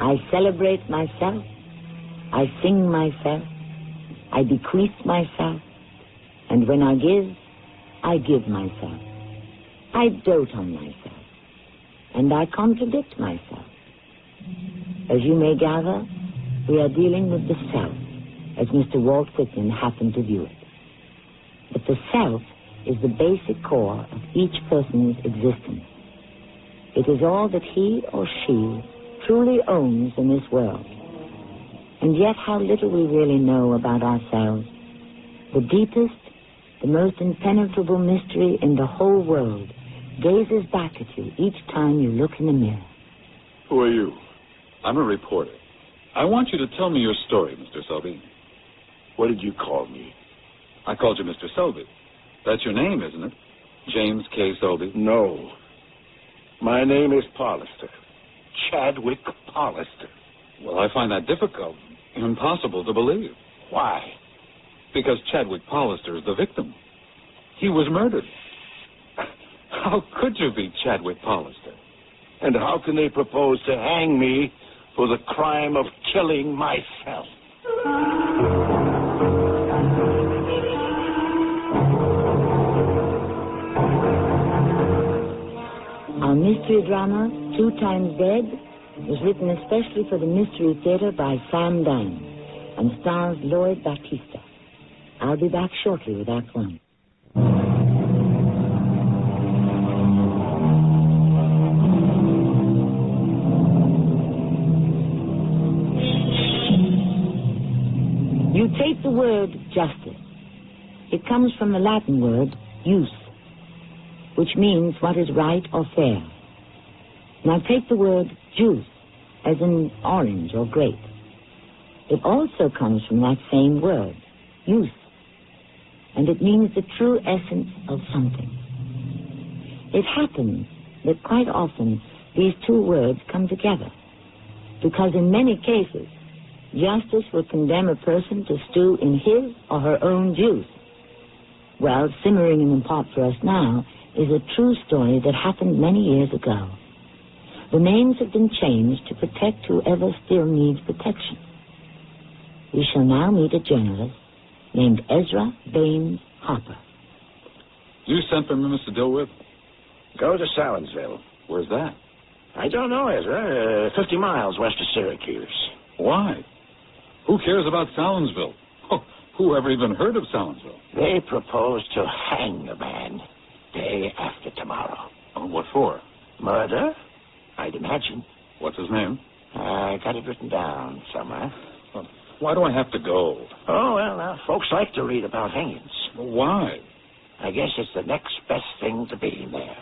I celebrate myself. I sing myself. I bequeath myself. And when I give myself. I dote on myself. And I contradict myself. As you may gather, we are dealing with the self, as Mr. Walt Whitman happened to view it. But the self is the basic core of each person's existence. It is all that he or she truly owns in this world. And yet how little we really know about ourselves. The deepest, the most impenetrable mystery in the whole world gazes back at you each time you look in the mirror. Who are you? I'm a reporter. I want you to tell me your story, Mr. Selby. What did you call me? I called you Mr. Selby. That's your name, isn't it? James K. Selby? No. My name is Pollister. Chadwick Pollister. Well, I find that difficult. Impossible to believe. Why? Because Chadwick Pollister is the victim. He was murdered. How could you be Chadwick Pollister? And how can they propose to hang me for the crime of killing myself? Our mystery drama, 2 Times Dead, was written especially for the Mystery Theater by Sam Dine and stars Lloyd Battista. I'll be back shortly with Act 1. You take the word justice. It comes from the Latin word jus, which means what is right or fair. Now take the word juice, as in orange or grape. It also comes from that same word, use, and it means the true essence of something. It happens that quite often these 2 words come together, because in many cases, justice will condemn a person to stew in his or her own juice. Well, simmering in the pot for us now is a true story that happened many years ago. The names have been changed to protect whoever still needs protection. We shall now meet a journalist named Ezra Baines Harper. You sent for me, Mr. Dilworth? Go to Salinsville. Where's that? I don't know, Ezra. 50 miles west of Syracuse. Why? Who cares about Salinsville? Oh, who ever even heard of Salinsville? They propose to hang a man day after tomorrow. Oh, what for? Murder, I'd imagine. What's his name? I got it written down somewhere. Well, why do I have to go? Oh, well, folks like to read about hangings. Well, why? I guess it's the next best thing to being there.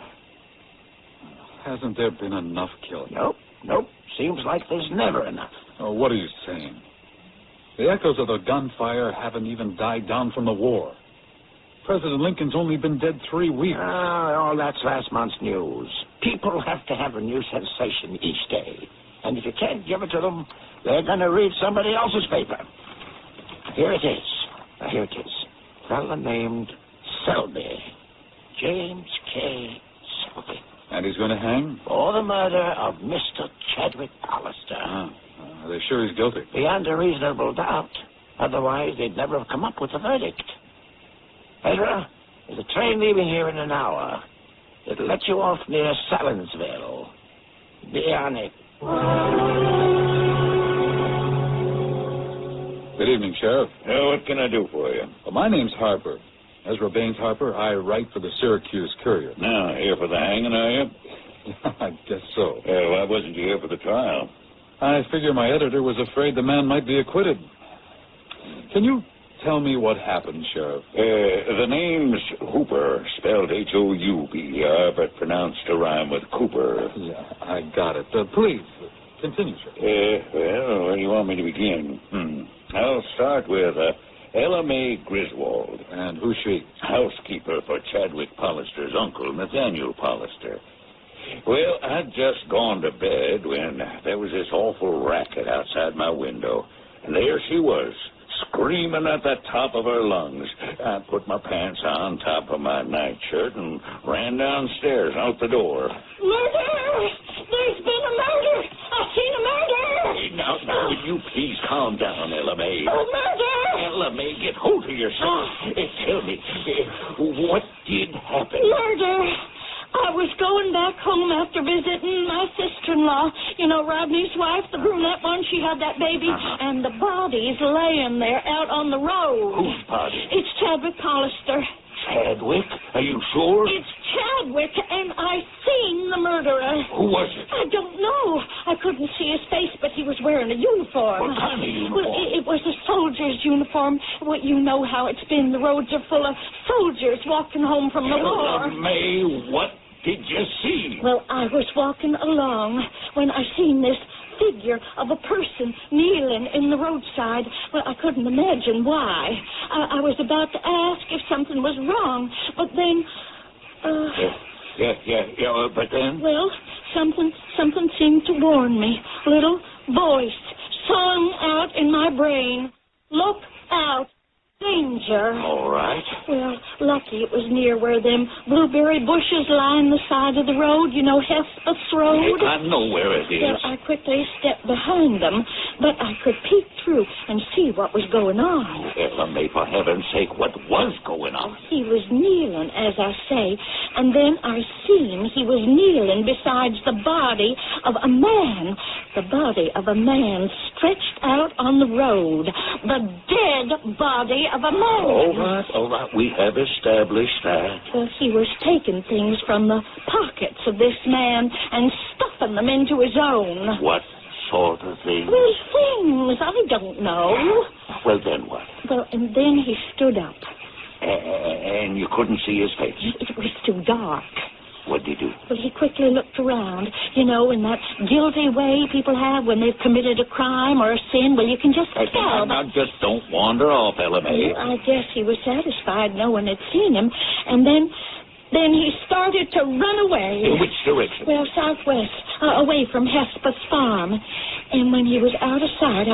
Hasn't there been enough killing? Nope. Seems like there's never enough. Oh, what are you saying? The echoes of the gunfire haven't even died down from the war. President Lincoln's only been dead 3 weeks. All that's last month's news. People have to have a new sensation each day. And if you can't give it to them, they're going to read somebody else's paper. Here it is. A fellow named Selby. James K. Selby. And he's going to hang? For the murder of Mr. Chadwick Pollister. Are they sure he's guilty? Beyond a reasonable doubt. Otherwise, they'd never have come up with a verdict. Ezra, there's a train leaving here in an hour. It'll let you off near Salinsville. Be on it. Good evening, Sheriff. What can I do for you? Well, my name's Harper. Ezra Baines Harper. I write for the Syracuse Courier. Now, here for the hanging, are you? I guess so. Why wasn't you here for the trial? I figure my editor was afraid the man might be acquitted. Can you tell me what happened, Sheriff? The name's Hooper, spelled H-O-U-P-E-R, but pronounced to rhyme with Cooper. Yeah, I got it. Please, continue, Sheriff. Well, where do you want me to begin? I'll start with Ella Mae Griswold. And who's she? Housekeeper for Chadwick Pollister's uncle, Nathaniel Pollister. Well, I'd just gone to bed when there was this awful racket outside my window. And there she was, screaming at the top of her lungs. I put my pants on top of my nightshirt and ran downstairs out the door. Murder! There's been a murder! I've seen a murder! Now, will you please calm down, Ella May? Oh, murder! Ella May, get hold of yourself. Tell me, what did happen? Murder! I was going back home after visiting my sister-in-law. You know, Rodney's wife, the brunette one, she had that baby. And the body's laying there out on the road. Whose body? It's Chadwick Hollister. Chadwick? Are you sure? It's Chadwick, and I seen the murderer. Who was it? I don't know. I couldn't see his face, but he was wearing a uniform. What kind of uniform? Well, it was a soldier's uniform. Well, you know how it's been. The roads are full of soldiers walking home from the war. Ella May, what did you see? Well, I was walking along when I seen this figure of a person kneeling in the roadside. Well, I couldn't imagine why. I was about to ask if something was wrong, but then... But then? Well, something seemed to warn me. Little voice sung out in my brain, "Look out, danger." All right. Well, lucky it was near where them blueberry bushes line the side of the road. You know, Hespeth's Road? I know where it is. Well, I quickly stepped behind them, but I could peek through and see what was going on. Ella May, for heaven's sake, what was going on? He was kneeling, as I say, and then I seen he was kneeling beside the body of a man. The body of a man stretched out on the road. The dead body of a man. All right. We have established that. Well, he was taking things from the pockets of this man and stuffing them into his own. What sort of things? Well, things. I don't know. Well, then what? Well, and then he stood up. And you couldn't see his face? It was too dark. What did he do? Well, he quickly looked around, you know, in that guilty way people have when they've committed a crime or a sin. Well, you can just tell. Now, just don't wander off, Ella May. Well, I guess he was satisfied no one had seen him. And then he started to run away. In which direction? Well, southwest, away from Hespeth's farm. And when he was out of sight,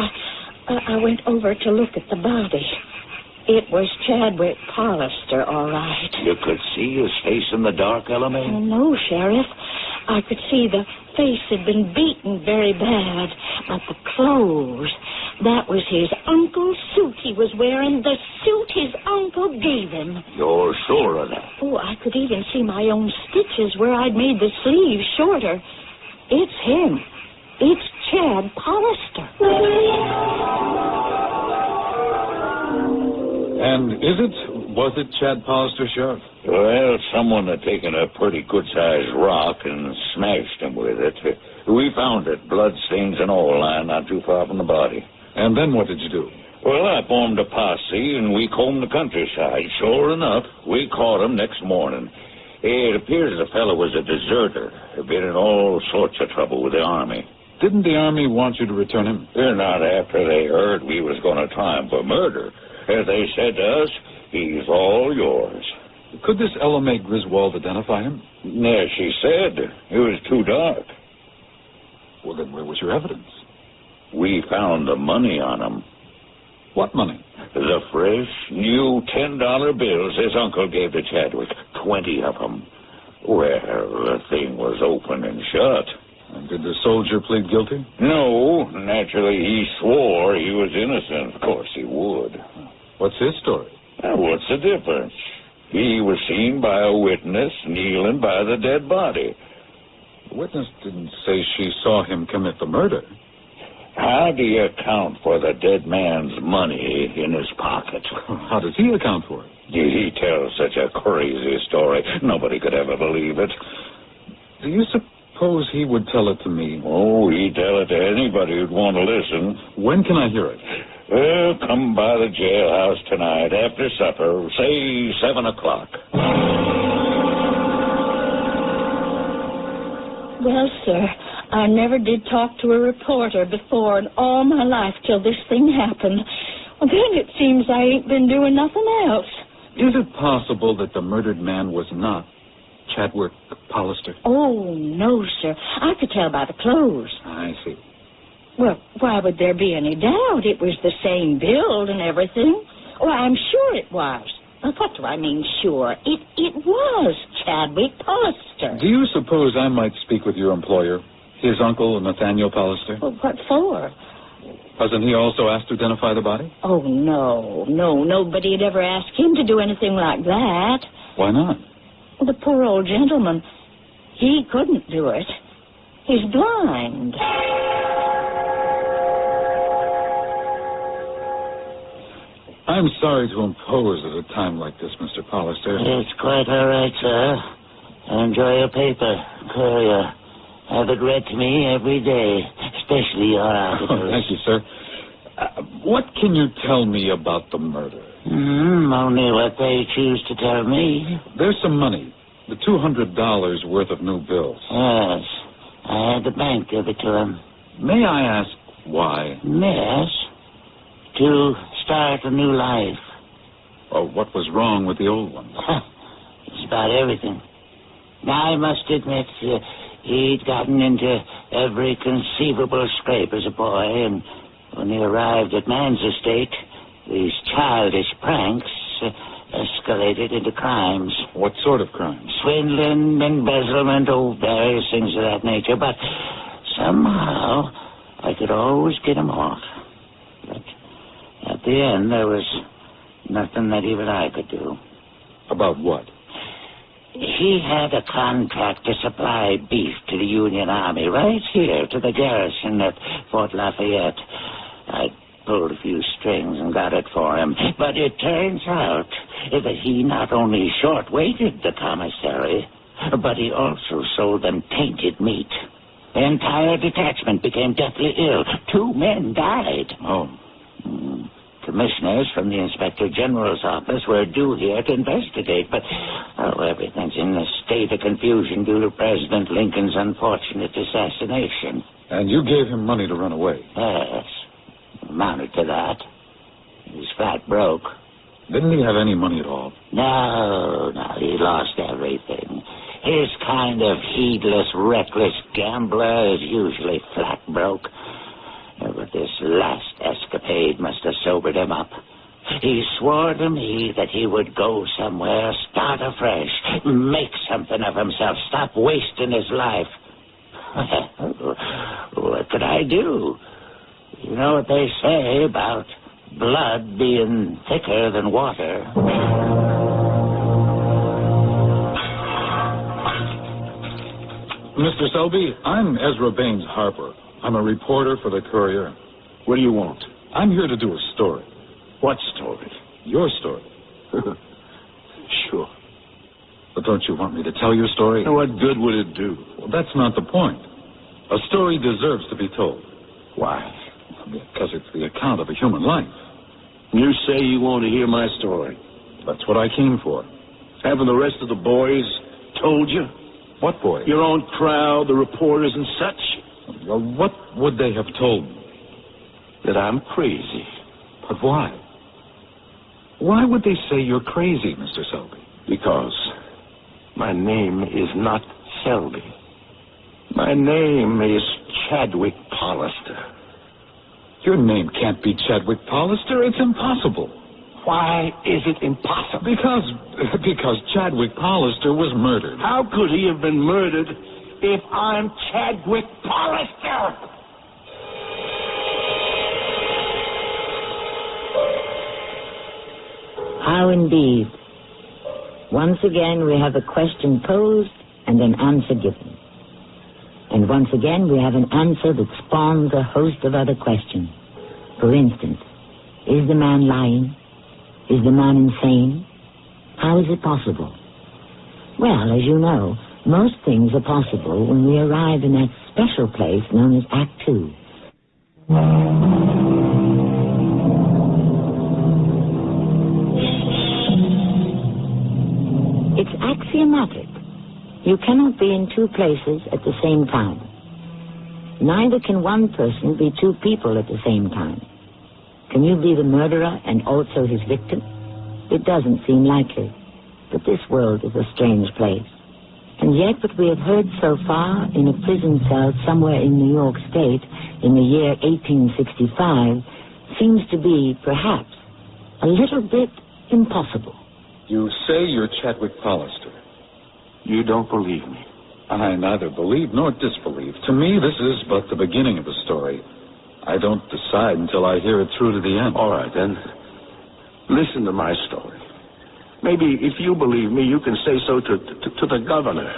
I went over to look at the body. It was Chadwick Hollister, all right. You could see his face in the dark, Ella May? Oh, no, Sheriff. I could see the face had been beaten very bad. But the clothes, that was his uncle's suit he was wearing, the suit his uncle gave him. You're sure of that? Oh, I could even see my own stitches where I'd made the sleeves shorter. It's him. It's Chad Hollister. And was it Chad Hollister, Sheriff? Well, someone had taken a pretty good-sized rock and smashed him with it. We found it, bloodstains and all, lying not too far from the body. And then what did you do? Well, I formed a posse, and we combed the countryside. Sure enough, we caught him next morning. It appears the fellow was a deserter. Had been in all sorts of trouble with the Army. Didn't the Army want you to return him? Not after they heard we was going to try him for murder. They said to us, "He's all yours." Could this Ella May Griswold identify him? Yeah, she said. It was too dark. Well, then where was your evidence? We found the money on him. What money? The fresh, new $10 bills his uncle gave to Chadwick. 20 of them. Well, the thing was open and shut. And did the soldier plead guilty? No. Naturally, he swore he was innocent. Of course he would. What's his story? Now, what's the difference? He was seen by a witness kneeling by the dead body. The witness didn't say she saw him commit the murder. How do you account for the dead man's money in his pocket? How does he account for it? He tells such a crazy story. Nobody could ever believe it. Do you suppose he would tell it to me? Oh, he'd tell it to anybody who'd want to listen. When can I hear it? Well, come by the jailhouse tonight after supper, say 7 o'clock. Well, sir, I never did talk to a reporter before in all my life till this thing happened. Well, then it seems I ain't been doing nothing else. Is it possible that the murdered man was not Chadwick Hollister? Oh, no, sir. I could tell by the clothes. I see. Well, why would there be any doubt? It was the same build and everything. Oh, I'm sure it was. What do I mean, sure? It was Chadwick Hollister. Do you suppose I might speak with your employer, his uncle, Nathaniel Hollister? Well, what for? Hasn't he also asked to identify the body? Oh, no. Nobody had ever asked him to do anything like that. Why not? Well, the poor old gentleman, he couldn't do it. He's blind. I'm sorry to impose at a time like this, Mr. Pollister. It's quite all right, sir. Enjoy your paper, Courier. Have it read to me every day, especially your articles. Oh, thank you, sir. What can you tell me about the murder? Only what they choose to tell me. There's some money, the $200 worth of new bills. Yes, I had the bank give it to him. May I ask why? Yes, to start a new life. Or what was wrong with the old one? It's about everything. Now, I must admit, he'd gotten into every conceivable scrape as a boy, and when he arrived at man's estate, these childish pranks escalated into crimes. What sort of crimes? Swindling, embezzlement, various things of that nature. But somehow I could always get him off. But at the end, there was nothing that even I could do. About what? He had a contract to supply beef to the Union Army right here to the garrison at Fort Lafayette. I pulled a few strings and got it for him. But it turns out that he not only short-weighted the commissary, but he also sold them tainted meat. The entire detachment became deathly ill. 2 men died. Oh. Commissioners from the Inspector General's office were due here to investigate, but everything's in a state of confusion due to President Lincoln's unfortunate assassination. And you gave him money to run away? Yes, amounted to that. He's flat broke. Didn't he have any money at all? No, he lost everything. His kind of heedless, reckless gambler is usually flat broke. But this last escapade must have sobered him up. He swore to me that he would go somewhere, start afresh, make something of himself, stop wasting his life. What could I do? You know what they say about blood being thicker than water. Mr. Selby, I'm Ezra Baines Harper. I'm a reporter for the Courier. What do you want? I'm here to do a story. What story? Your story. Sure. But don't you want me to tell your story? And what good would it do? Well, that's not the point. A story deserves to be told. Why? Because it's the account of a human life. You say you want to hear my story. That's what I came for. Haven't the rest of the boys told you? What boy? Your own crowd, the reporters and such? Well, what would they have told me? That I'm crazy. But why? Why would they say you're crazy, Mr. Selby? Because my name is not Selby. My name is Chadwick Pollister. Your name can't be Chadwick Pollister. It's impossible. Why is it impossible? Because Chadwick Pollister was murdered. How could he have been murdered if I'm Chadwick Pollister? How indeed. Once again, we have a question posed and an answer given. And once again, we have an answer that spawns a host of other questions. For instance, is the man lying? Is the man insane? How is it possible? Well, as you know, most things are possible when we arrive in that special place known as Act Two. It's axiomatic. You cannot be in two places at the same time. Neither can one person be two people at the same time. Can you be the murderer and also his victim? It doesn't seem likely. But this world is a strange place. And yet what we have heard so far in a prison cell somewhere in New York State in the year 1865 seems to be, perhaps, a little bit impossible. You say you're Chadwick Pollister. You don't believe me. I neither believe nor disbelieve. To me, this is but the beginning of the story. I don't decide until I hear it through to the end. All right, then. Listen to my story. Maybe if you believe me, you can say so to the governor.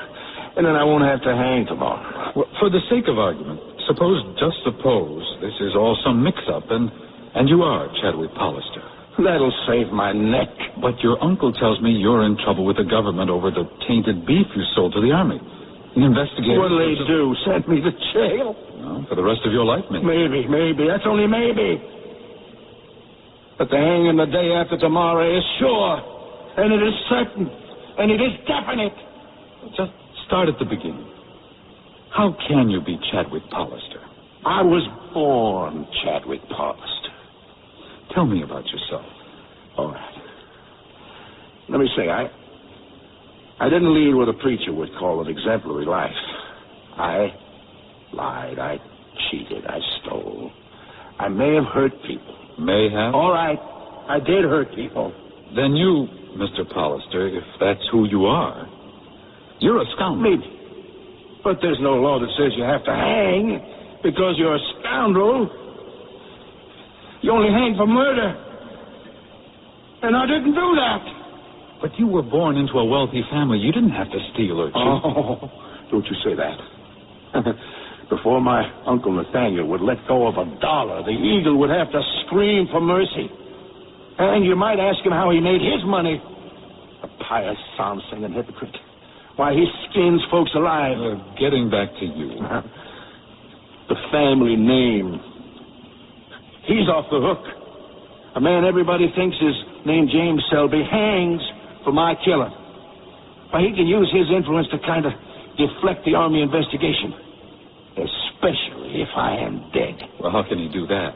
And then I won't have to hang tomorrow. Well, for the sake of argument, just suppose this is all some mix-up and you are Chadwick Hollister. That'll save my neck. But your uncle tells me you're in trouble with the government over the tainted beef you sold to the Army. The investigators... What'll they do? Send me to jail? Well, for the rest of your life, maybe. Maybe. That's only maybe. But the hanging the day after tomorrow is sure. And it is certain. And it is definite. Just start at the beginning. How can you be Chadwick Hollister? I was born Chadwick Hollister. Tell me about yourself. All right. Let me say, I didn't lead what a preacher would call an exemplary life. I lied. I cheated. I stole. I may have hurt people. May have? All right. I did hurt people. Then you, Mr. Hollister, if that's who you are, you're a scoundrel. Maybe. But there's no law that says you have to hang because you're a scoundrel. You only hang for murder. And I didn't do that. But you were born into a wealthy family. You didn't have to steal or cheat. Oh, don't you say that. Before my Uncle Nathaniel would let go of $1, the eagle would have to scream for mercy. And you might ask him how he made his money. A pious psalm-singing hypocrite. Why, he skins folks alive. Getting back to you. The family name. He's off the hook. A man everybody thinks is named James Selby hangs for my killing. Why, he can use his influence to kind of deflect the Army investigation. Especially if I am dead. Well, how can he do that?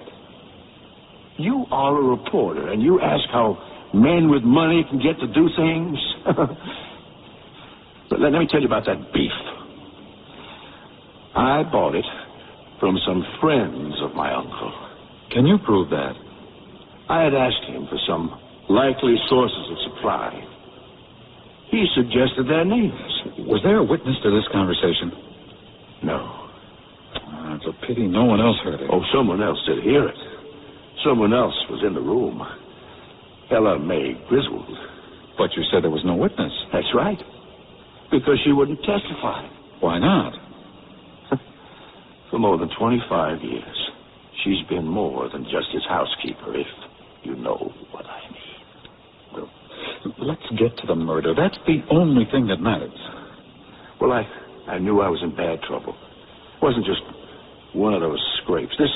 You are a reporter, and you ask how men with money can get to do things? But let me tell you about that beef. I bought it from some friends of my uncle. Can you prove that? I had asked him for some likely sources of supply. He suggested their names. Was there a witness to this conversation? No. It's a pity no one else heard it. Oh, someone else did hear it. Someone else was in the room. Ella Mae Griswold. But you said there was no witness. That's right. Because she wouldn't testify. Why not? For more than 25 years, she's been more than just his housekeeper, if you know what I mean. Well, let's get to the murder. That's the only thing that matters. Well, I knew I was in bad trouble. It wasn't just one of those scrapes. This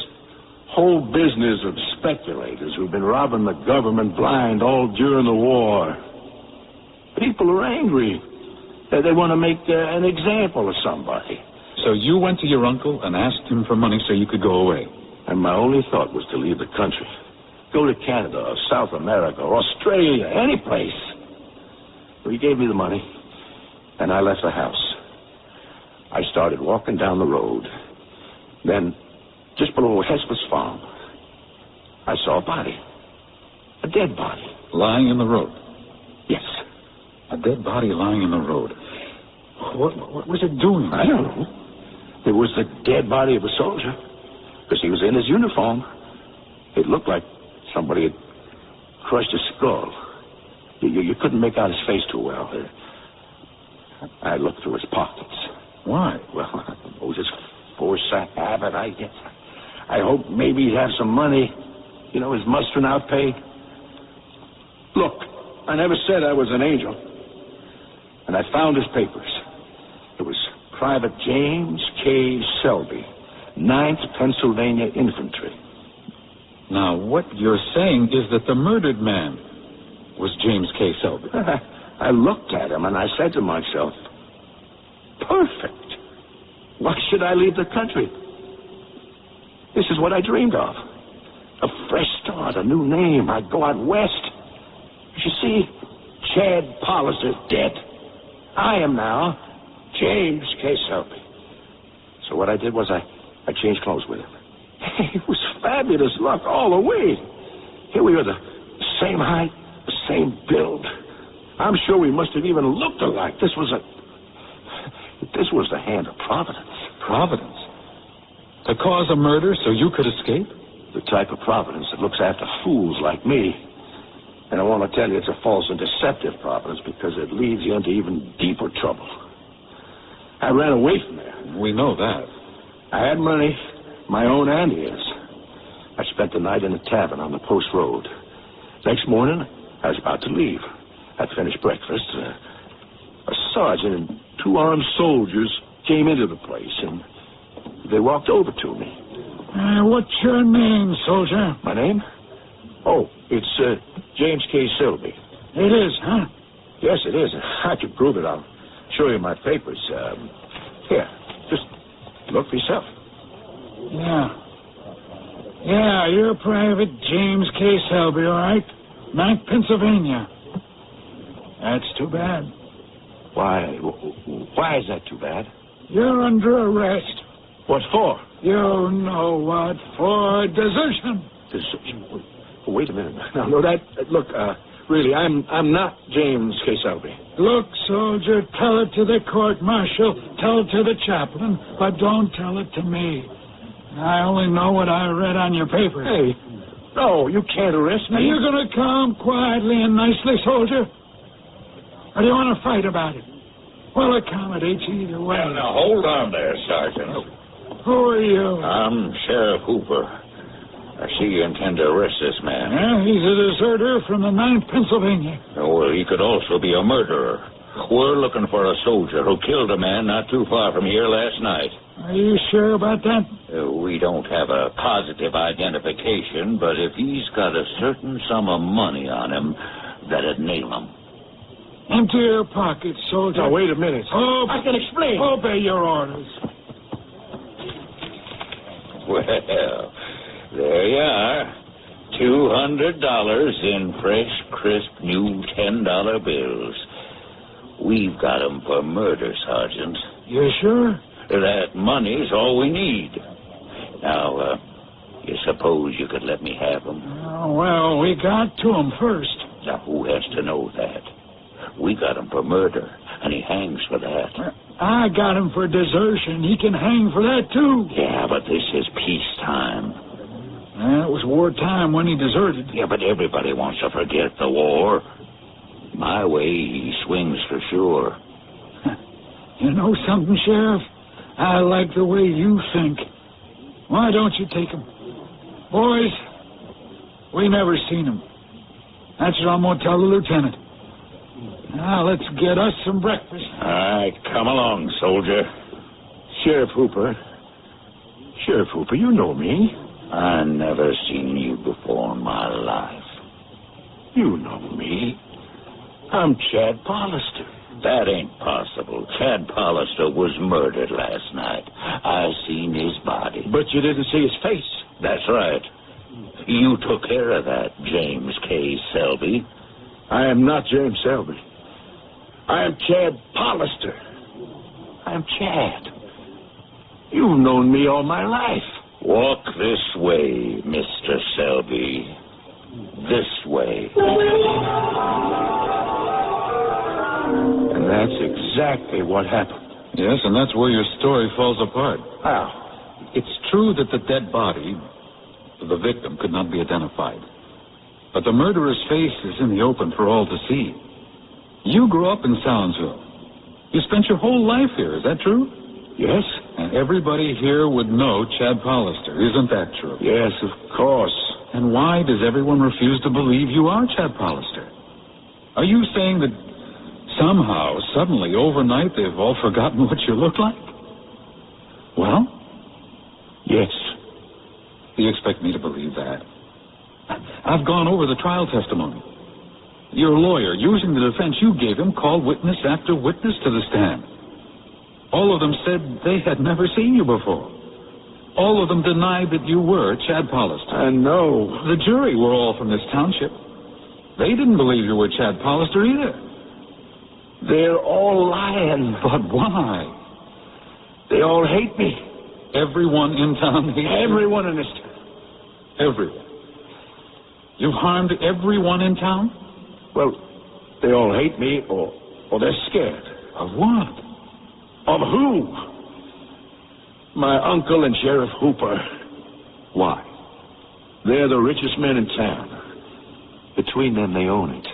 whole business of speculators who've been robbing the government blind all during the war. People are angry. They want to make an example of somebody. So you went to your uncle and asked him for money so you could go away? And my only thought was to leave the country. Go to Canada or South America or Australia, any place. Well, he gave me the money, and I left the house. I started walking down the road. Then, just below Hesper's farm, I saw a body. A dead body. Lying in the road? Yes. A dead body lying in the road. What was it doing? I don't know. It was the dead body of a soldier. Because he was in his uniform. It looked like somebody had crushed his skull. You couldn't make out his face too well. I looked through his pockets. Why? Well, it was his foresight habit, I guess. I hoped maybe he'd have some money. You know, his mustering out pay. Look, I never said I was an angel. And I found his papers. It was Private James K. Selby, 9th Pennsylvania Infantry. Now, what you're saying is that the murdered man was James K. Selby. I looked at him and I said to myself, perfect. Why should I leave the country? This is what I dreamed of. A fresh start, a new name. I'd go out west. You see, Chad Hollister's dead. I am now James K. Selby. So what I did was I changed clothes with him. It was fabulous luck all the way. Here we were, the same height, the same build. I'm sure we must have even looked alike. This was the hand of Providence. Providence? To cause a murder so you could escape? The type of providence that looks after fools like me. And I want to tell you it's a false and deceptive providence because it leads you into even deeper trouble. I ran away from there. We know that. I had money, my own and his. I spent the night in a tavern on the post road. Next morning, I was about to leave. I'd finished breakfast. A sergeant and 2 armed soldiers came into the place, and they walked over to me. What's your name, soldier? My name? Oh, it's James K. Selby. It is, huh? Yes, it is. I can prove it. I'll show you my papers. Here, just look for yourself. Yeah, you're Private James K. Selby, all right? 9th Pennsylvania. That's too bad. Why is that too bad? You're under arrest. What for? You know what for. Desertion. Desertion? Wait a minute. No, look, really, I'm not James K. Selby. Look, soldier, tell it to the court-martial, tell it to the chaplain, but don't tell it to me. I only know what I read on your papers. Hey, no, you can't arrest me. Are you going to come quietly and nicely, soldier? Or do you want to fight about it? We'll accommodate you either way. Now, hold on there, Sergeant. Who are you? I'm Sheriff Hooper. I see you intend to arrest this man. Yeah, he's a deserter from the 9th Pennsylvania. Oh, well, he could also be a murderer. We're looking for a soldier who killed a man not too far from here last night. Are you sure about that? We don't have a positive identification, but if he's got a certain sum of money on him, that'd nail him. Empty your pockets, soldier. Now, wait a minute. Oh, I can explain. Obey your orders. Well, there you are. $200 in fresh, crisp, new $10 bills. We've got 'em for murder, Sergeant. You sure? That money's all we need. Now, you suppose you could let me have 'em? Oh, well, we got to him first. Now, who has to know that? We got him for murder, and he hangs for that. I got him for desertion. He can hang for that, too. Yeah, but this is peacetime. It was wartime when he deserted. Yeah, but everybody wants to forget the war. My way, he swings for sure. You know something, Sheriff? I like the way you think. Why don't you take him? Boys, we never seen him. That's what I'm going to tell the lieutenant. Now, let's get us some breakfast. All right, come along, soldier. Sheriff Hooper, you know me. I never seen you before in my life. You know me. I'm Chad Hollister. That ain't possible. Chad Hollister was murdered last night. I seen his body. But you didn't see his face. That's right. You took care of that, James K. Selby. I am not James Selby. I am Chad Hollister. I'm Chad. You've known me all my life. Walk this way, Mr. Selby. This way. And that's exactly what happened. Yes, and that's where your story falls apart. How? It's true that the dead body of the victim could not be identified. But the murderer's face is in the open for all to see. You grew up in Salinsville. You spent your whole life here, is that true? Yes. And everybody here would know Chad Hollister, isn't that true? Yes, of course. And why does everyone refuse to believe you are Chad Hollister? Are you saying that somehow, suddenly, overnight, they've all forgotten what you look like? Well? Yes. Do you expect me to believe that? I've gone over the trial testimony. Your lawyer, using the defense you gave him, called witness after witness to the stand. All of them said they had never seen you before. All of them denied that you were Chad Hollister. I know. The jury were all from this township. They didn't believe you were Chad Hollister either. They're all lying. But why? They all hate me. Everyone in town hates you? Everyone in this town. Everyone. You've harmed everyone in town? Well, they all hate me or they're scared. Of what? Of who? My uncle and Sheriff Hooper. Why? They're the richest men in town. Between them, they own it.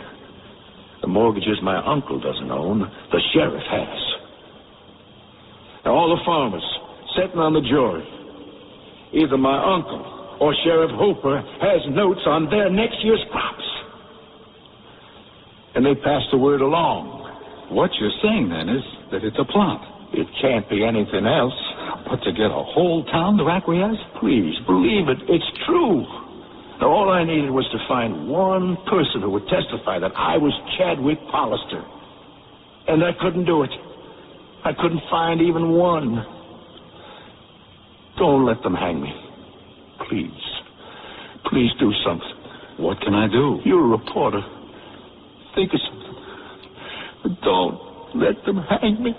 The mortgages my uncle doesn't own, the sheriff has. Now, all the farmers sitting on the jury, either my uncle or Sheriff Hooper has notes on their next year's crops. And they pass the word along. What you're saying, then, is that it's a plot. It can't be anything else. But to get a whole town to acquiesce? Please, believe it. It's true. Now, all I needed was to find one person who would testify that I was Chadwick Hollister. And I couldn't do it. I couldn't find even one. Don't let them hang me. Please. Please do something. What can I do? You're a reporter. Think of something. But don't let them hang me.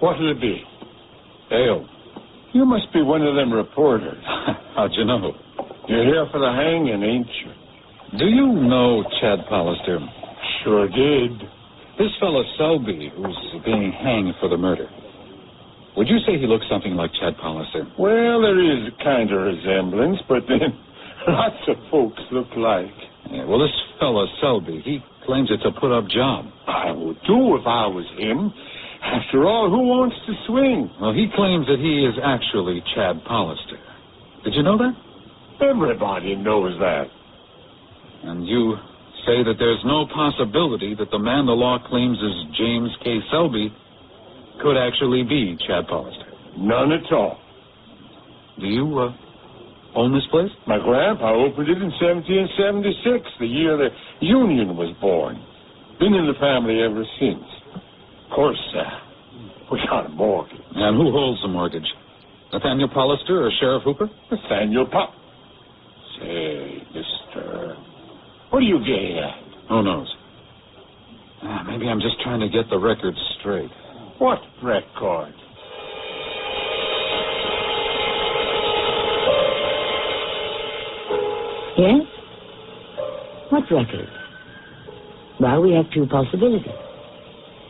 What'll it be? Dale. You must be one of them reporters. How'd you know? You're here for the hanging, ain't you? Do you know Chad Hollister? Sure did. This fellow Selby, who's being hanged for the murder. Would you say he looks something like Chad Hollister? Well, there is a kind of resemblance, but then lots of folks look like. Yeah, well, this fellow Selby, he claims it's a put-up job. I would too if I was him. After all, who wants to swing? Well, he claims that he is actually Chad Hollister. Did you know that? Everybody knows that. And you say that there's no possibility that the man the law claims is James K. Selby could actually be Chad Hollister? None at all. Do you own this place? My grandpa opened it in 1776, the year the Union was born. Been in the family ever since. Of course, we got a mortgage. And who holds the mortgage? Nathaniel Hollister or Sheriff Hooper? Nathaniel Pop. Say, mister, what do you get at? Who knows? Maybe I'm just trying to get the records straight. What record? Yes? What record? Well, we have two possibilities.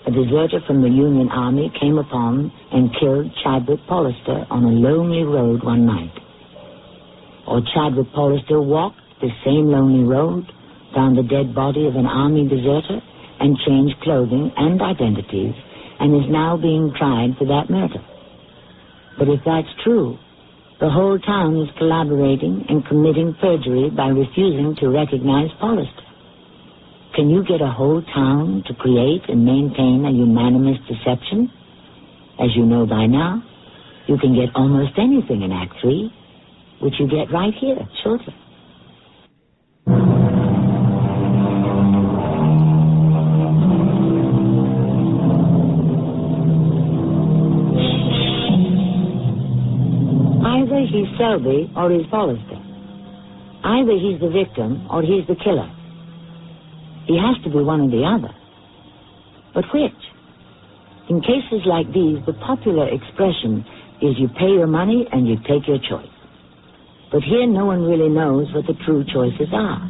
A deserter from the Union Army came upon and killed Chadwick Hollister on a lonely road one night. Or Chadwick Hollister walked the same lonely road, found the dead body of an Army deserter, and changed clothing and identities, and is now being tried for that murder. But if that's true, the whole town is collaborating and committing perjury by refusing to recognize Hollister. Can you get a whole town to create and maintain a unanimous deception? As you know by now, you can get almost anything in Act 3, which you get right here, shortly. Either he's Selby or he's Hollister. Either he's the victim or he's the killer. He has to be one or the other. But which? In cases like these, the popular expression is you pay your money and you take your choice. But here no one really knows what the true choices are.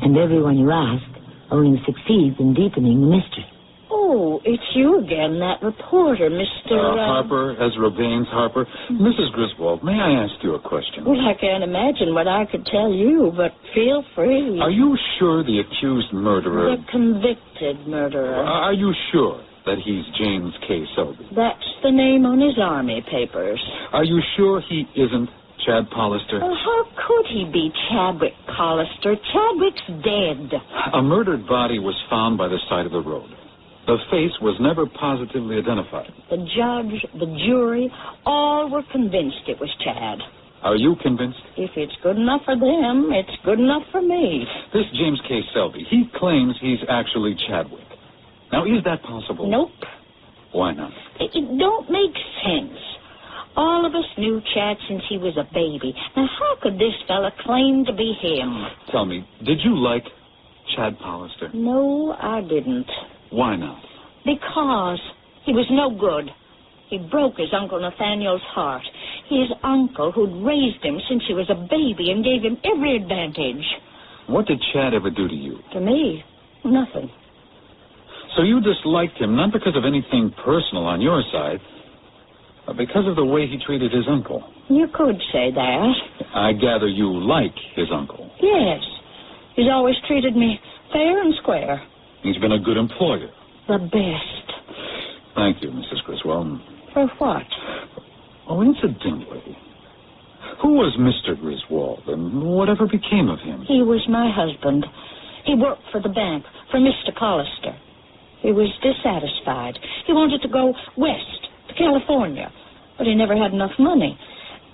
And everyone you ask only succeeds in deepening the mystery. Oh, it's you again, that reporter, Mr. Harper, Ezra Baines Harper. Mrs. Griswold, may I ask you a question? Well, I can't imagine what I could tell you, but feel free. Are you sure the accused murderer... The convicted murderer. Are you sure that he's James K. Selby? That's the name on his army papers. Are you sure he isn't Chad Hollister? Well, how could he be Chadwick Hollister? Chadwick's dead. A murdered body was found by the side of the road. The face was never positively identified. The judge, the jury, all were convinced it was Chad. Are you convinced? If it's good enough for them, it's good enough for me. This James K. Selby, he claims he's actually Chadwick. Now, is that possible? Nope. Why not? It don't make sense. All of us knew Chad since he was a baby. Now, how could this fella claim to be him? Tell me, did you like Chad Hollister? No, I didn't. Why not? Because he was no good. He broke his Uncle Nathaniel's heart. His uncle who'd raised him since he was a baby and gave him every advantage. What did Chad ever do to you? To me, nothing. So you disliked him not because of anything personal on your side, but because of the way he treated his uncle. You could say that. I gather you like his uncle. Yes. He's always treated me fair and square. He's been a good employer. The best. Thank you, Mrs. Griswold. For what? Oh, incidentally, who was Mr. Griswold, and whatever became of him? He was my husband. He worked for the bank, for Mr. Hollister. He was dissatisfied. He wanted to go west, to California, but he never had enough money.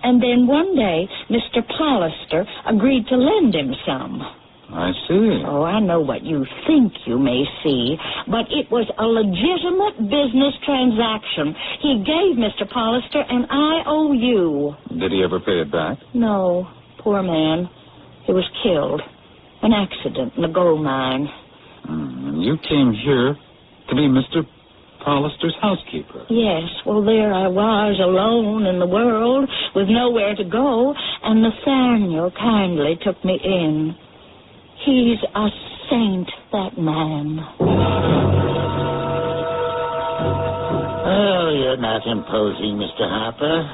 And then one day, Mr. Hollister agreed to lend him some. I see. Oh, I know what you think you may see, but it was a legitimate business transaction. He gave Mr. Hollister an IOU. Did he ever pay it back? No, poor man. He was killed. An accident in a gold mine. And you came here to be Mr. Hollister's housekeeper. Yes, well, there I was, alone in the world, with nowhere to go, and Nathaniel kindly took me in. He's a saint, that man. Oh, you're not imposing, Mr. Harper.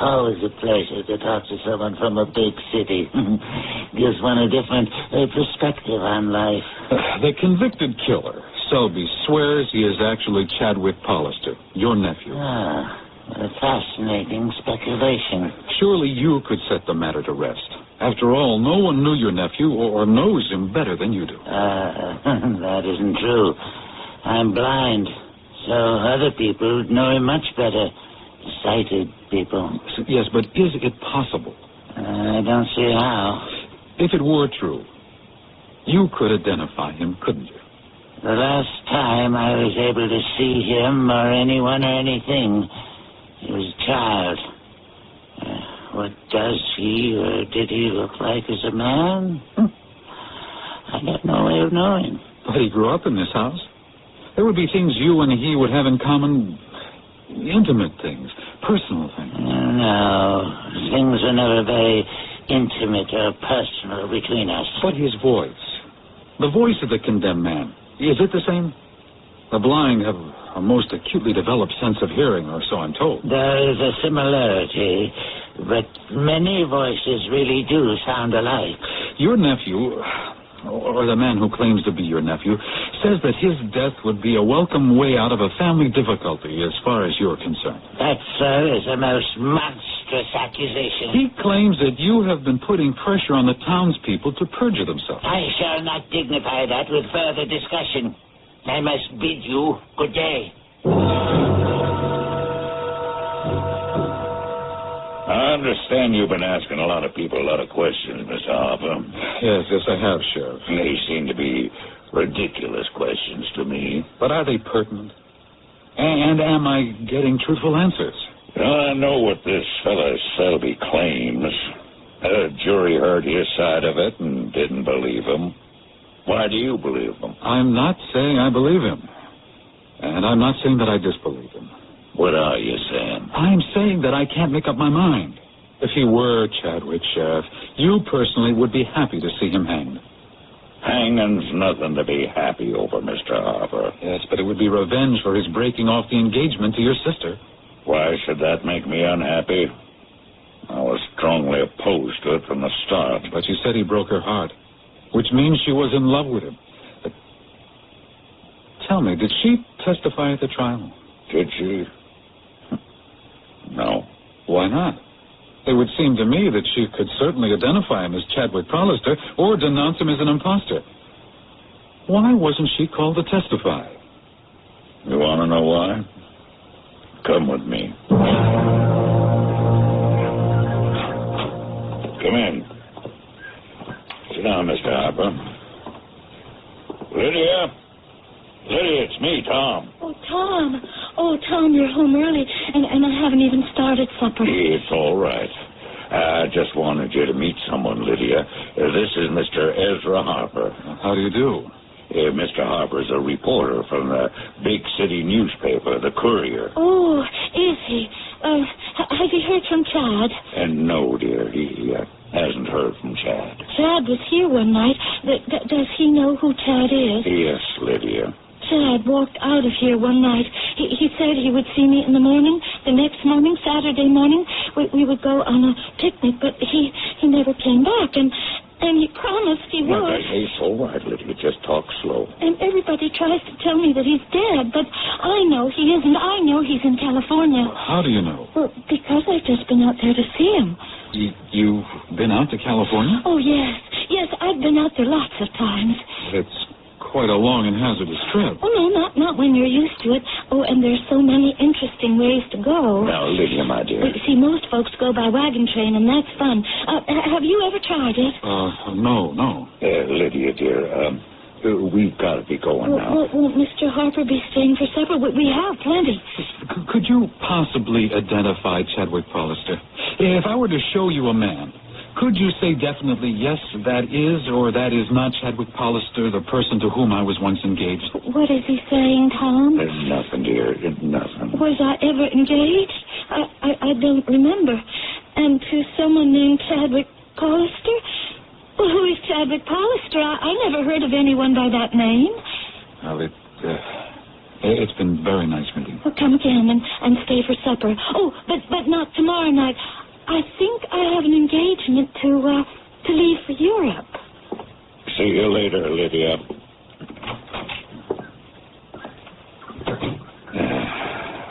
Always a pleasure to talk to someone from a big city. Gives one a different perspective on life. The convicted killer, Selby, swears he is actually Chadwick Hollister, your nephew. Ah, a fascinating speculation. Surely you could set the matter to rest. After all, no one knew your nephew or knows him better than you do. That isn't true. I'm blind, so other people know him much better. Sighted people. Yes, but is it possible? I don't see how. If it were true, you could identify him, couldn't you? The last time I was able to see him or anyone or anything, he was a child. What does he or did he look like as a man? I got no way of knowing. But he grew up in this house. There would be things you and he would have in common, intimate things, personal things. No, things are never very intimate or personal between us. But his voice, the voice of the condemned man, is it the same? The blind have a most acutely developed sense of hearing, or so I'm told. There is a similarity, but many voices really do sound alike. Your nephew, or the man who claims to be your nephew, says that his death would be a welcome way out of a family difficulty as far as you're concerned. That, sir, is a most monstrous accusation. He claims that you have been putting pressure on the townspeople to perjure themselves. I shall not dignify that with further discussion. I must bid you good day. I understand you've been asking a lot of people a lot of questions, Mr. Harper. Yes, I have, Sheriff. They seem to be ridiculous questions to me. But are they pertinent? And am I getting truthful answers? I know what this fellow Selby claims. The jury heard his side of it and didn't believe him. Why do you believe him? I'm not saying I believe him. And I'm not saying that I disbelieve him. What are you saying? I'm saying that I can't make up my mind. If he were Chadwick, Sheriff, you personally would be happy to see him hanged. Hanging's nothing to be happy over, Mr. Harper. Yes, but it would be revenge for his breaking off the engagement to your sister. Why should that make me unhappy? I was strongly opposed to it from the start. But you said he broke her heart, which means she was in love with him. But tell me, did she testify at the trial? Did she? No. Why not? It would seem to me that she could certainly identify him as Chadwick Hollister or denounce him as an imposter. Why wasn't she called to testify? You want to know why? Come with me. Come in. Sit down, Mr. Harper. Lydia? Lydia, it's me, Tom. Oh, Tom. Oh, Tom, you're home early, and I haven't even started supper. It's all right. I just wanted you to meet someone, Lydia. This is Mr. Ezra Harper. How do you do? Mr. Harper's a reporter from the big city newspaper, the Courier. Oh, is he? Have you heard from Chad? And no, dear, he hasn't heard from Chad. Chad was here one night. Does he know who Chad is? Yes, Lydia. sad walked out of here one night. He said he would see me in the morning. The next morning, Saturday morning, we would go on a picnic, but he never came back, and he promised he would. Well, he's all right, Lydia. Just talk slow. And everybody tries to tell me that he's dead, but I know he isn't. I know he's in California. How do you know? Well, because I've just been out there to see him. You've been out to California? Oh, yes. Yes, I've been out there lots of times. It's quite a long and hazardous trip. Oh, no, not when you're used to it. Oh, and there's so many interesting ways to go. Now, Lydia, my dear. See, most folks go by wagon train, and that's fun. Have you ever tried it? No. Lydia, dear, we've got to be going now. Won't Mr. Harper be staying for supper? We have plenty. Could you possibly identify Chadwick Hollister? If I were to show you a man, could you say definitely, yes, that is or that is not Chadwick Hollister, the person to whom I was once engaged? What is he saying, Tom? There's nothing, dear. Nothing. Was I ever engaged? I don't remember. And to someone named Chadwick Hollister? Well, who is Chadwick Hollister? I never heard of anyone by that name. Well, it's been very nice meeting you. Well, come again and stay for supper. Oh, but not tomorrow night. I think I have an engagement to leave for Europe. See you later, Lydia.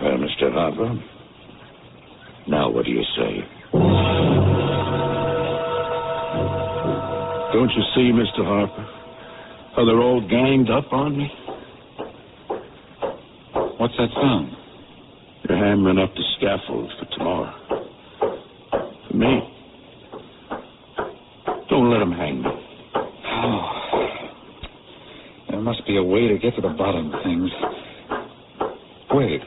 Well, Mr. Harper, now what do you say? Don't you see, Mr. Harper, how they're all ganged up on me? What's that sound? They're hammering up the scaffold for tomorrow. For me. Don't let them hang me. Oh, there must be a way to get to the bottom of things. Wait.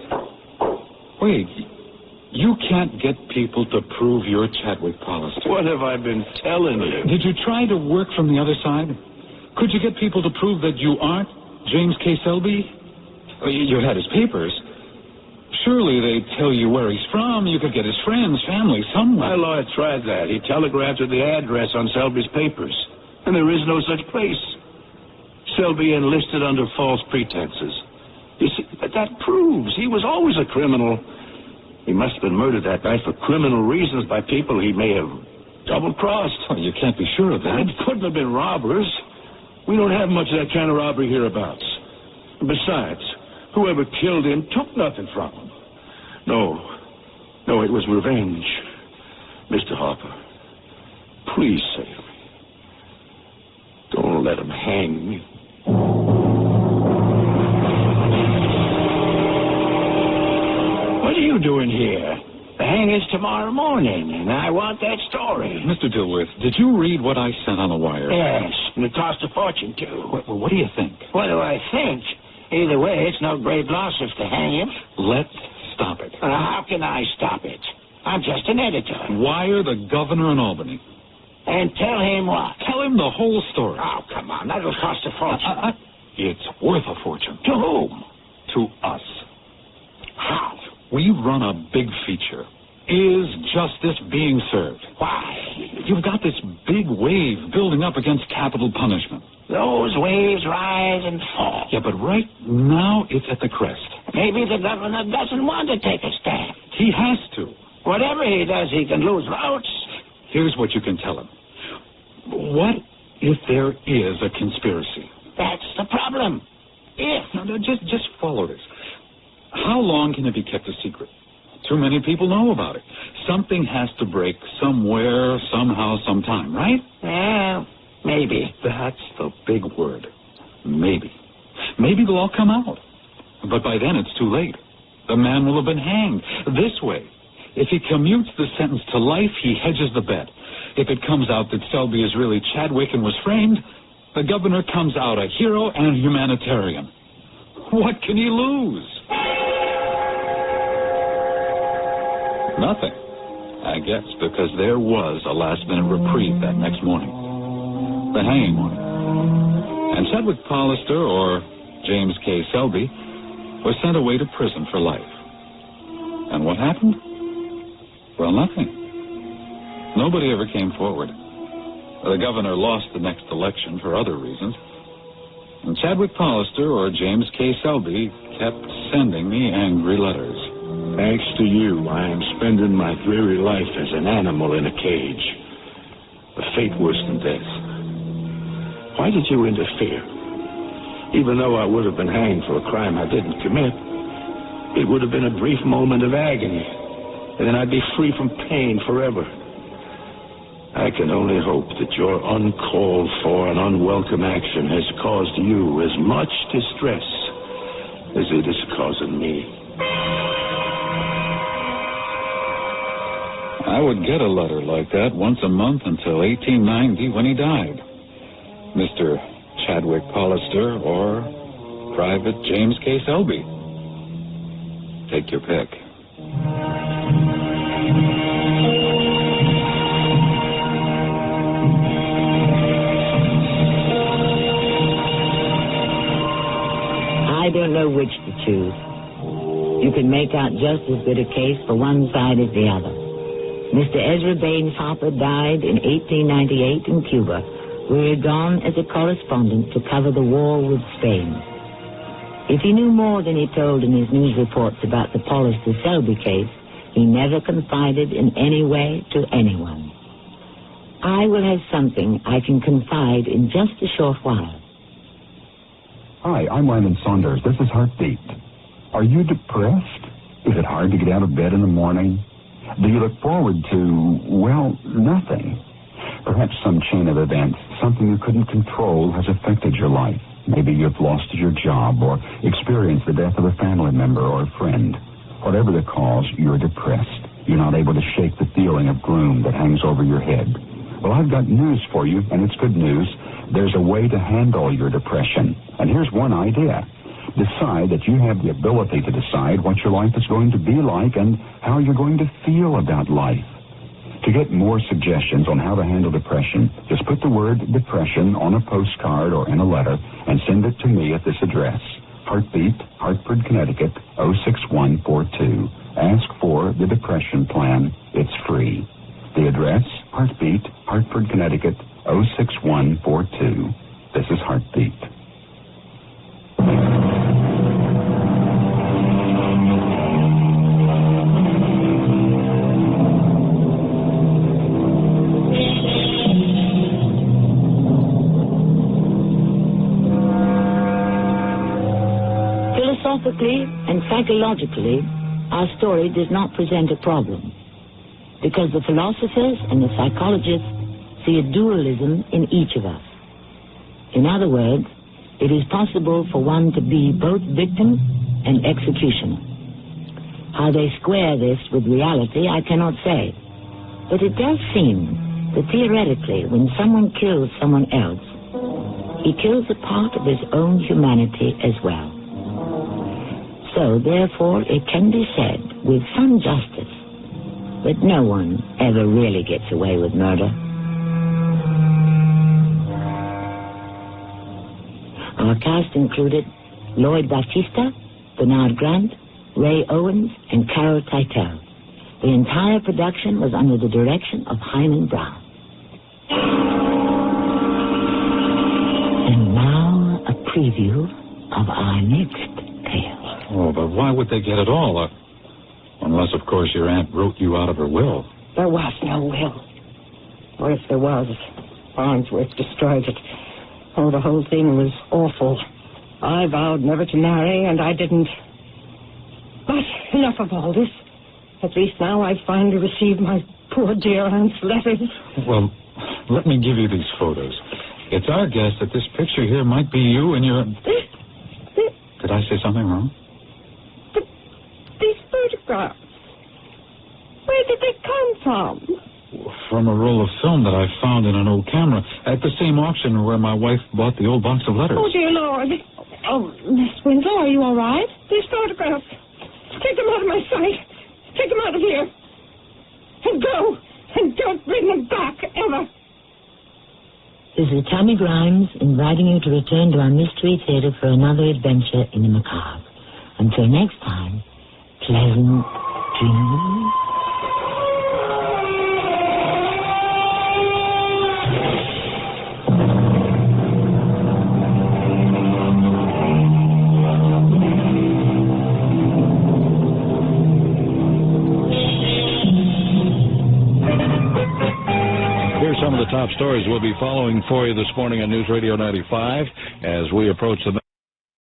You can't get people to prove you're Chadwick Hollister. What have I been telling you? Did you try to work from the other side? Could you get people to prove that you aren't James K. Selby? You had his papers. Surely they'd tell you where he's from. You could get his friends, family, someone. My lawyer tried that. He telegraphed with the address on Selby's papers. And there is no such place. Selby enlisted under false pretenses. You see, but that proves he was always a criminal. He must have been murdered that night for criminal reasons by people he may have double-crossed. Oh, you can't be sure of that. It couldn't have been robbers. We don't have much of that kind of robbery hereabouts. Besides, whoever killed him took nothing from him. No, it was revenge. Mr. Harper, please save me. Don't let him hang me. What are you doing here? The hanging's tomorrow morning, and I want that story. Mr. Dilworth, did you read what I sent on the wire? Yes, and it cost a fortune, too. What do you think? What do I think? Either way, it's no great loss if they hang him. Let's stop it. How can I stop it? I'm just an editor. Wire the governor in Albany. And tell him what? Tell him the whole story. Oh, come on. That'll cost a fortune. It's worth a fortune. To whom? To us. How? We run a big feature. Is justice being served? Why? You've got this big wave building up against capital punishment. Those waves rise and fall. Yeah, but right now it's at the crest. Maybe the governor doesn't want to take a stand. He has to. Whatever he does, he can lose votes. Here's what you can tell him. What if there is a conspiracy? That's the problem. If. No, just follow this. How long can it be kept a secret? Too many people know about it. Something has to break somewhere, somehow, sometime, right? Well, maybe. That's the big word. Maybe. Maybe they'll all come out. But by then it's too late. The man will have been hanged. This way, if he commutes the sentence to life, he hedges the bet. If it comes out that Selby is really Chadwick and was framed, the governor comes out a hero and humanitarian. What can he lose? Nothing, I guess, because there was a last-minute reprieve that next morning. The hanging morning. And Chadwick Hollister, or James K. Selby, was sent away to prison for life. And what happened? Well, nothing. Nobody ever came forward. The governor lost the next election for other reasons. And Chadwick Hollister or James K. Selby kept sending me angry letters. Thanks to you, I am spending my dreary life as an animal in a cage. A fate worse than death. Why did you interfere? Even though I would have been hanged for a crime I didn't commit, it would have been a brief moment of agony, and then I'd be free from pain forever. I can only hope that your uncalled for and unwelcome action has caused you as much distress as it is causing me. I would get a letter like that once a month until 1890 when he died. Mr. Chadwick Hollister or Private James K. Selby. Take your pick. I don't know which to choose. You can make out just as good a case for one side as the other. Mr. Ezra Baines Harper died in 1898 in Cuba, where he had gone as a correspondent to cover the war with Spain. If he knew more than he told in his news reports about the Hollister-Selby case, he never confided in any way to anyone. I will have something I can confide in just a short while. Hi, I'm Wyman Saunders. This is Heartbeat. Are you depressed? Is it hard to get out of bed in the morning? Do you look forward to, well, nothing? Perhaps some chain of events, something you couldn't control, has affected your life. Maybe you've lost your job or experienced the death of a family member or a friend. Whatever the cause, you're depressed. You're not able to shake the feeling of gloom that hangs over your head. Well, I've got news for you, and it's good news. There's a way to handle your depression. And here's one idea. Decide that you have the ability to decide what your life is going to be like and how you're going to feel about life. To get more suggestions on how to handle depression, just put the word depression on a postcard or in a letter and send it to me at this address. Heartbeat, Hartford, Connecticut, 06142. Ask for the Depression Plan. It's free. The address, Heartbeat, Hartford, Connecticut, 06142. This is Heartbeat. Philosophically and psychologically, our story does not present a problem, because the philosophers and the psychologists see a dualism in each of us. In other words, it is possible for one to be both victim and executioner. How they square this with reality, I cannot say. But it does seem that theoretically, when someone kills someone else, he kills a part of his own humanity as well. So, therefore, it can be said with some justice that no one ever really gets away with murder. Our cast included Lloyd Bautista, Bernard Grant, Ray Owens, and Carol Teitel. The entire production was under the direction of Hyman Brown. And now a preview of our next tale. Oh, but why would they get it all? Unless, of course, your aunt wrote you out of her will. There was no will. Or if there was, Farnsworth destroyed it. Oh, the whole thing was awful. I vowed never to marry, and I didn't. But enough of all this. At least now I've finally received my poor dear aunt's letters. Well, let me give you these photos. It's our guess that this picture here might be you and your... Did I say something wrong? These photographs. Where did they come from? From a roll of film that I found in an old camera at the same auction where my wife bought the old box of letters. Oh, dear Lord. Oh, Miss Winslow, are you all right? These photographs. Take them out of my sight. Take them out of here. And go. And don't bring them back, ever. This is Tammy Grimes inviting you to return to our Mystery Theater for another adventure in the macabre. Until next time, pleasant dreams. Here's some of the top stories we'll be following for you this morning on News Radio 95 as we approach the